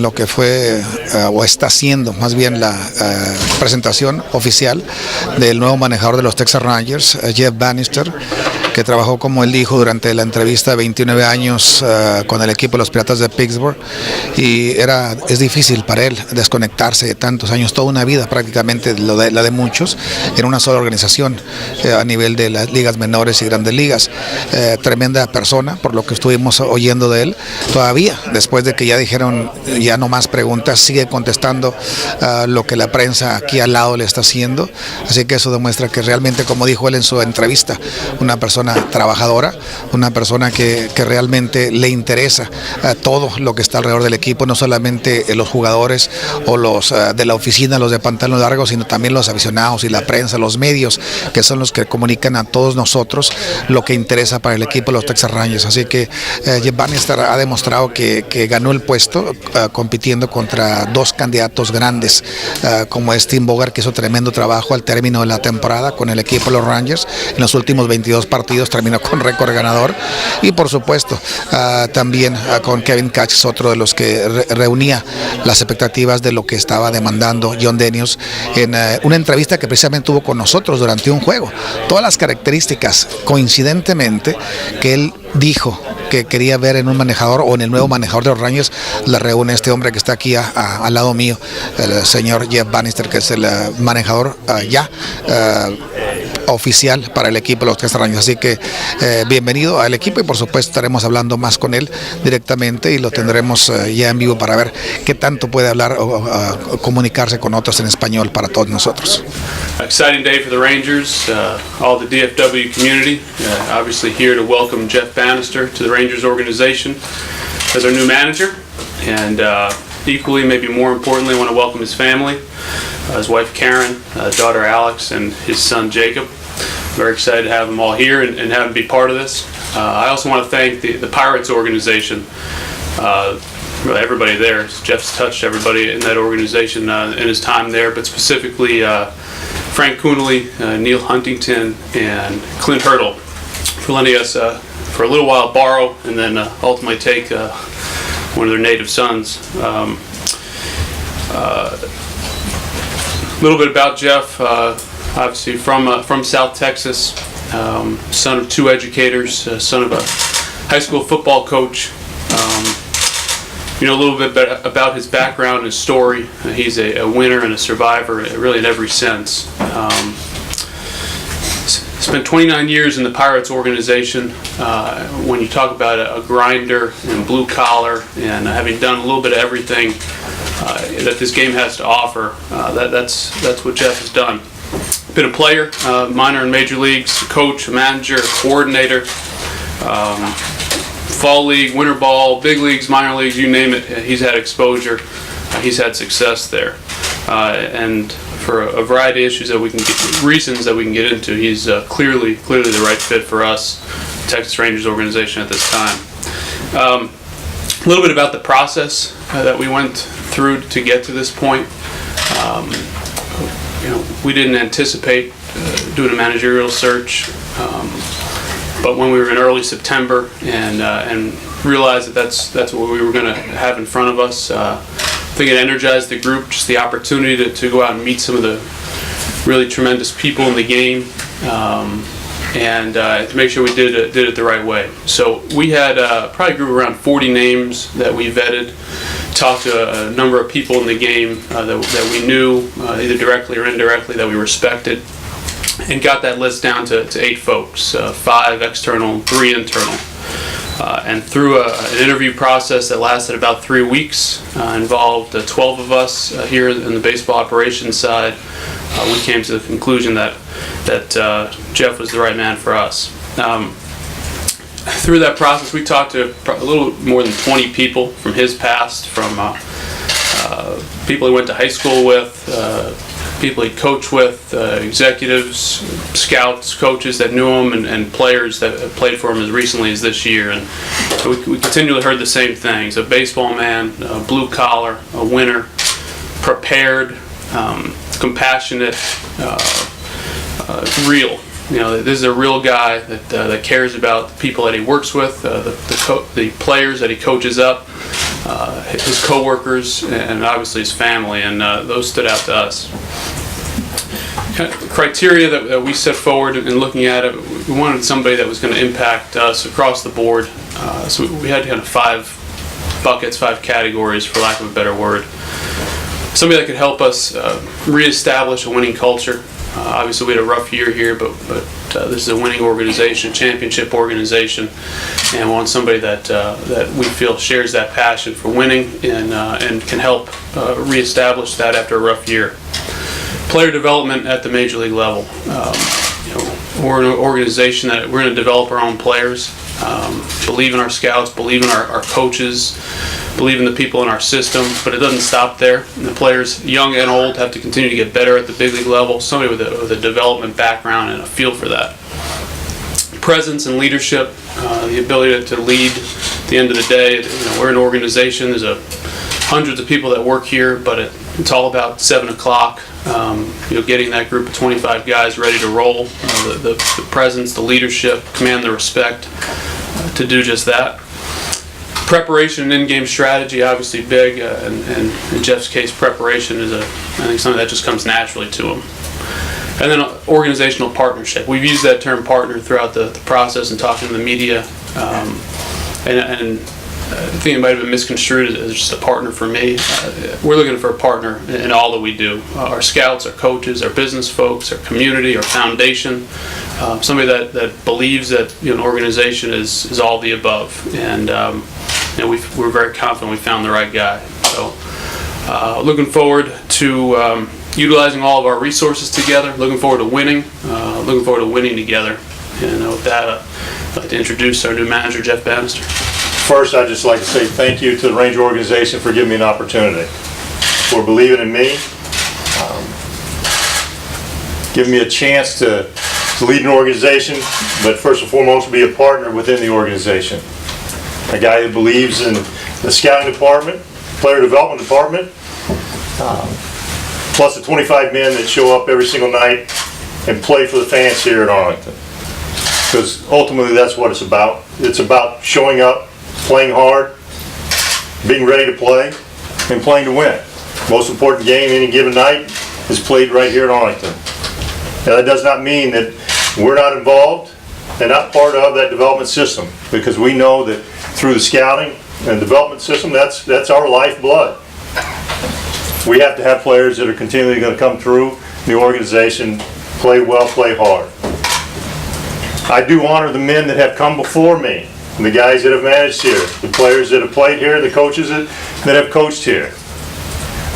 lo que fue o está siendo más bien la presentación oficial del nuevo manejador de los Texas Rangers, Jeff Bannister, que trabajó, como él dijo durante la entrevista, 29 años con el equipo de los Piratas de Pittsburgh, y es difícil para él desconectarse de tantos años, toda una vida prácticamente, la de muchos, en una sola organización a nivel de las ligas menores y grandes ligas. Tremenda persona, por lo que estuvimos oyendo de él. Todavía, después de que ya dijeron ya no más preguntas, sigue contestando lo que la prensa aquí al lado le está haciendo, así que eso demuestra que realmente, como dijo él en su entrevista, una persona trabajadora, una persona que realmente le interesa todo lo que está alrededor del equipo, no solamente los jugadores o los de la oficina, los de pantalón largo, sino también los aficionados y la prensa, los medios, que son los que comunican a todos nosotros lo que interesa para el equipo de los Texas Rangers. Así que Jeff Bannister ha demostrado que ganó el puesto compitiendo contra dos candidatos grandes, como es Tim Bogart, que hizo tremendo trabajo al término de la temporada con el equipo de los Rangers. En los últimos 22 partidos terminó con récord ganador, y por supuesto también con Kevin Cash, otro de los que reunía las expectativas de lo que estaba demandando John Daniels en una entrevista que precisamente tuvo con nosotros durante un juego. Todas las características, coincidentemente, que él dijo que quería ver en un manejador o en el nuevo manejador de los Rangers, la reúne este hombre que está aquí al lado mío, el señor Jeff Bannister, que es el manejador oficial para el equipo de los Texas Rangers. Así que bienvenido al equipo, y por supuesto estaremos hablando más con él directamente, y lo tendremos ya en vivo para ver qué tanto puede hablar o comunicarse con otros en español para todos nosotros. Exciting day for the Rangers, all the DFW community. Obviously here to welcome Jeff Bannister to the Rangers organization as our new manager, and equally, maybe more importantly, I want to welcome his family, his wife Karen, daughter Alex, and his son Jacob. Very excited to have them all here and have them be part of this. I also want to thank the Pirates organization, really everybody there. Jeff's touched everybody in that organization in his time there, but specifically Frank Coonley, Neil Huntington, and Clint Hurdle for letting us, for a little while, borrow and then ultimately take one of their native sons. A little bit about Jeff, obviously from South Texas, son of two educators, son of a high school football coach. You know a little bit about his background and his story. He's a winner and a survivor, really in every sense. Spent 29 years in the Pirates organization. When you talk about a grinder and blue collar and having done a little bit of everything that this game has to offer, that's what Jeff has done. Been a player, minor and major leagues, coach, manager, coordinator, fall league, winter ball, big leagues, minor leagues, you name it. He's had exposure. He's had success there, and for a variety of issues reasons that we can get into, he's clearly the right fit for us, Texas Rangers organization at this time. A little bit about the process that we went through to get to this point. We didn't anticipate doing a managerial search, but when we were in early September and realized that that's what we were going to have in front of us, I think it energized the group, just the opportunity to go out and meet some of the really tremendous people in the game, and to make sure we did it the right way. So we had probably a group of around 40 names that we vetted, talked to a number of people in the game that we knew, either directly or indirectly, that we respected, and got that list down to 8 folks, 5 external, 3 internal. And through an interview process that lasted about 3 weeks, involved 12 of us here in the baseball operations side, we came to the conclusion that Jeff was the right man for us. Through that process, we talked to a little more than 20 people from his past, from people he went to high school with, people he coached with, executives, scouts, coaches that knew him, and players that played for him as recently as this year. And we continually heard the same things: a baseball man, blue collar, a winner, prepared, compassionate, real. This is a real guy that cares about the people that he works with, the players that he coaches up, his coworkers, and obviously his family, and those stood out to us. Kind of criteria that we set forward in looking at it, we wanted somebody that was going to impact us across the board. So we had kind of 5 buckets, 5 categories, for lack of a better word. Somebody that could help us reestablish a winning culture. Obviously, we had a rough year here, but this is a winning organization, championship organization, and we want somebody that we feel shares that passion for winning and can help reestablish that after a rough year. Player development at the major league level. We're an organization that we're going to develop our own players, believe in our scouts, believe in our coaches, believe in the people in our system, but it doesn't stop there. And the players, young and old, have to continue to get better at the big league level. Somebody with a development background and a feel for that. Presence and leadership, the ability to lead at the end of the day. We're an organization, there's hundreds of people that work here, but it's all about 7 o'clock. Getting that group of 25 guys ready to roll, the presence, the leadership, command the respect to do just that. Preparation and in-game strategy, obviously big, and in Jeff's case, preparation is I think something that just comes naturally to him. And then organizational partnership. We've used that term partner throughout the process and talking to the media, and I think it might have been misconstrued as just a partner for me. We're looking for a partner in all that we do. Our scouts, our coaches, our business folks, our community, our foundation. Somebody that believes that an organization is all the above. And we're very confident we found the right guy. So looking forward to utilizing all of our resources together. Looking forward to winning. Looking forward to winning together. And with that, I'd like to introduce our new manager, Jeff Bannister. First, I'd just like to say thank you to the Ranger organization for giving me an opportunity, for believing in me, giving me a chance to lead an organization, but first and foremost, be a partner within the organization. A guy who believes in the scouting department, player development department, plus the 25 men that show up every single night and play for the fans here in Arlington. Because ultimately that's what it's about. It's about showing up, playing hard, being ready to play, and playing to win. Most important game any given night is played right here in Arlington. Now that does not mean that we're not involved and not part of that development system, because we know that through the scouting and development system, that's our lifeblood. We have to have players that are continually going to come through the organization, play well, play hard. I do honor the men that have come before me, the guys that have managed here, the players that have played here, the coaches that have coached here,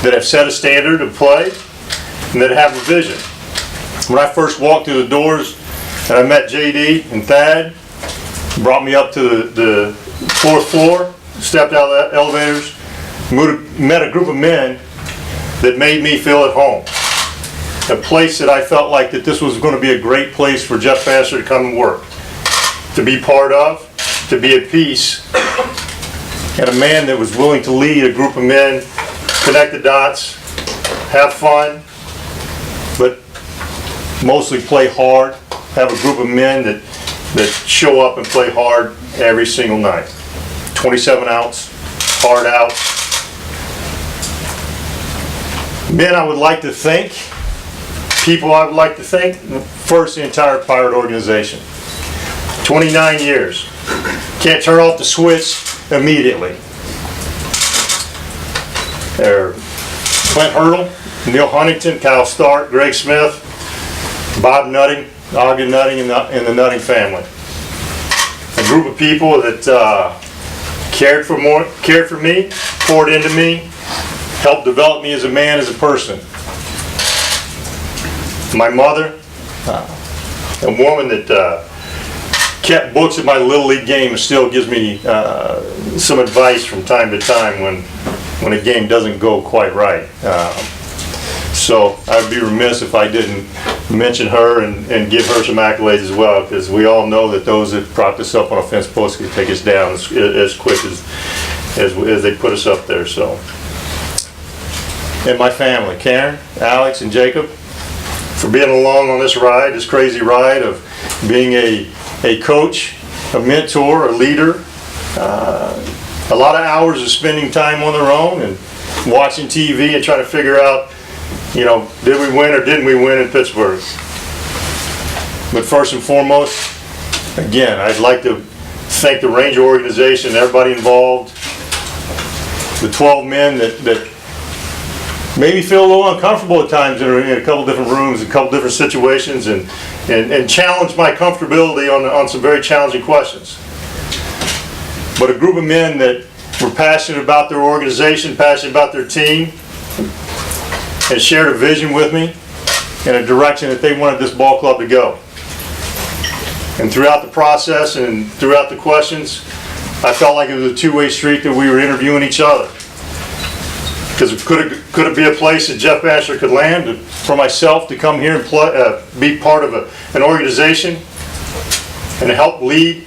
that have set a standard of play, and that have a vision. When I first walked through the doors and I met JD and Thad, brought me up to the 4th floor, stepped out of the elevators, met a group of men that made me feel at home. A place that I felt like that this was going to be a great place for Jeff Bannister to come and work, to be part of, to be at peace, and a man that was willing to lead a group of men, connect the dots, have fun, but mostly play hard, have a group of men that show up and play hard every single night. 27 outs, hard outs. Men I would like to thank, people I would like to thank, first the entire Pirate organization. 29 years. Can't turn off the switch immediately. They're Clint Hurdle, Neil Huntington, Kyle Stark, Greg Smith, Bob Nutting, Ogden Nutting, and the Nutting family. A group of people that cared for me, poured into me, helped develop me as a man, as a person. My mother, a woman that kept books of my Little League game and still gives me some advice from time to time when a game doesn't go quite right. So I'd be remiss if I didn't mention her and give her some accolades as well, because we all know that those that propped us up on a fence post can take us down as quick as they put us up there. So, and my family, Karen, Alex, and Jacob, for being along on this ride, this crazy ride of being a coach, a mentor, a leader, a lot of hours of spending time on their own and watching TV and trying to figure out, you know, did we win or didn't we win in Pittsburgh? But first and foremost, again, I'd like to thank the Ranger organization, everybody involved, the 12 men that maybe feel a little uncomfortable at times in a couple different rooms, a couple different situations, and challenge my comfortability on some very challenging questions. But a group of men that were passionate about their organization, passionate about their team, and shared a vision with me and a direction that they wanted this ball club to go. And throughout the process and throughout the questions, I felt like it was a two-way street that we were interviewing each other. Because could it be a place that Jeff Bannister could land for myself to come here and play, be part of an organization and help lead,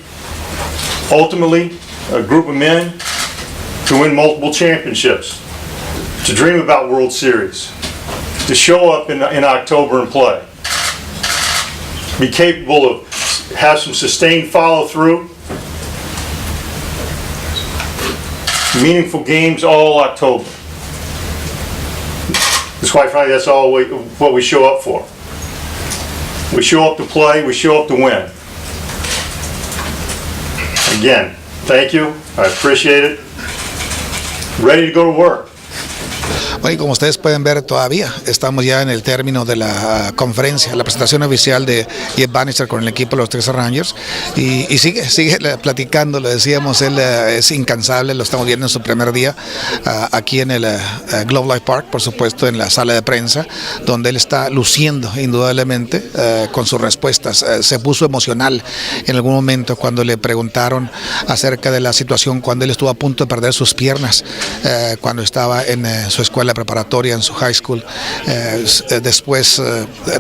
ultimately, a group of men to win multiple championships, to dream about World Series, to show up in October and play, be capable of have some sustained follow-through, meaningful games all October. Because quite frankly, that's all what we show up for. We show up to play, we show up to win. Again, thank you, I appreciate it. Ready to go to work. Bueno, y como ustedes pueden ver, todavía estamos ya en el término de la conferencia, la presentación oficial de Jeff Bannister con el equipo de los Texas Rangers, y sigue platicando, lo decíamos, él es incansable, lo estamos viendo en su primer día aquí en el Globe Life Park, por supuesto, en la sala de prensa, donde él está luciendo indudablemente con sus respuestas. Se puso emocional en algún momento cuando le preguntaron acerca de la situación cuando él estuvo a punto de perder sus piernas, cuando estaba en su escuela preparatoria, en su high school. Después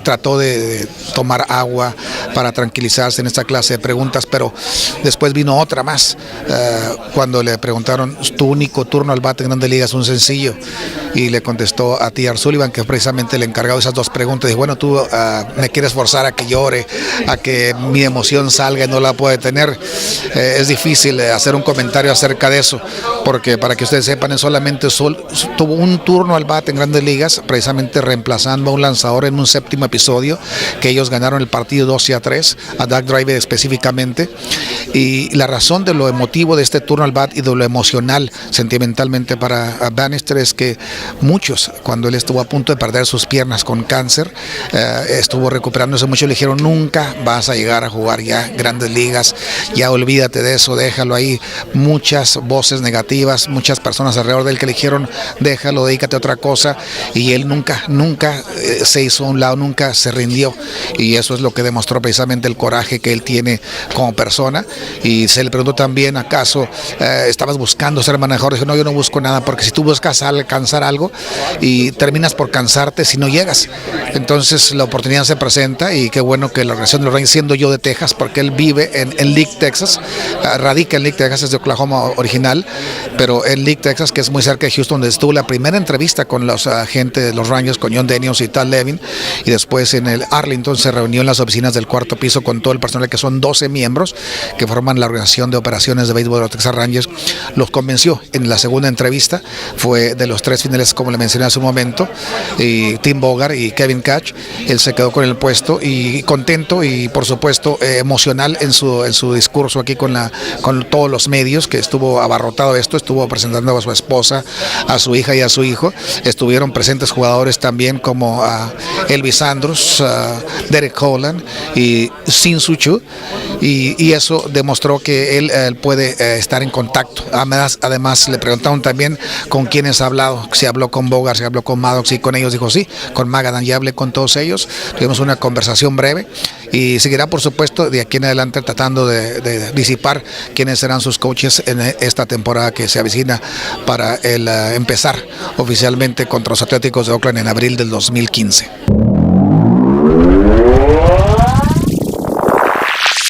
trató de tomar agua para tranquilizarse en esta clase de preguntas, pero después vino otra más, cuando le preguntaron, tu único turno al bate en Grandes Ligas es un sencillo, y le contestó a T.R. Sullivan, que es precisamente el encargado de esas dos preguntas, dijo, bueno, tú me quieres forzar a que llore, a que mi emoción salga y no la puedo detener. Es difícil hacer un comentario acerca de eso, porque para que ustedes sepan, es solamente tuvo un turno al bate en Grandes Ligas, precisamente reemplazando a un lanzador en un séptimo episodio, que ellos ganaron el partido 12-3, a Doug Driver específicamente, y la razón de lo emotivo de este turno al bat y de lo emocional sentimentalmente para Bannister es que muchos, cuando él estuvo a punto de perder sus piernas con cáncer, estuvo recuperándose mucho, le dijeron, nunca vas a llegar a jugar ya Grandes Ligas, ya olvídate de eso, déjalo ahí. Muchas voces negativas, muchas personas alrededor de él que le dijeron, déjalo, dedícate a otra cosa, y él nunca se hizo a un lado, nunca se rindió, y eso es lo que demostró precisamente el coraje que él tiene como persona. Y se le preguntó también, ¿acaso estabas buscando ser manejador? Dijo, no, yo no busco nada, porque si tú buscas alcanzar algo y terminas por cansarte si no llegas, entonces la oportunidad se presenta, y qué bueno que la organización de los Rangers, siendo yo de Texas, porque él vive en League, Texas, radica en League, Texas, es de Oklahoma original, pero en League, Texas, que es muy cerca de Houston, donde estuvo la primera entrevista con los agentes de los Rangers, con John Daniels y Tal Levin, y después en el Arlington se reunió en las oficinas del cuarto piso con todo el personal, que son 12 miembros que forman la organización de operaciones de béisbol de los Texas Rangers. Los convenció en la segunda entrevista, fue de los tres finales, como le mencioné hace un momento, y Tim Bogart y Kevin Cash. Él se quedó con el puesto y contento, y por supuesto emocional en su discurso aquí con todos los medios, que estuvo abarrotado esto, estuvo presentando a su esposa, a su hija y a su hijo. Estuvieron presentes jugadores también como Elvis Andrus, Derek Holland y Sin Suchu, y eso demostró que él puede estar en contacto. Además le preguntaron también con quiénes ha hablado, si habló con Bogart, si habló con Maddox, y con ellos dijo sí, con Magadan ya hablé con todos ellos. Tuvimos una conversación breve, y seguirá por supuesto de aquí en adelante tratando de disipar quiénes serán sus coaches en esta temporada que se avecina para empezar oficialmente contra los Atléticos de Oakland en abril del 2015.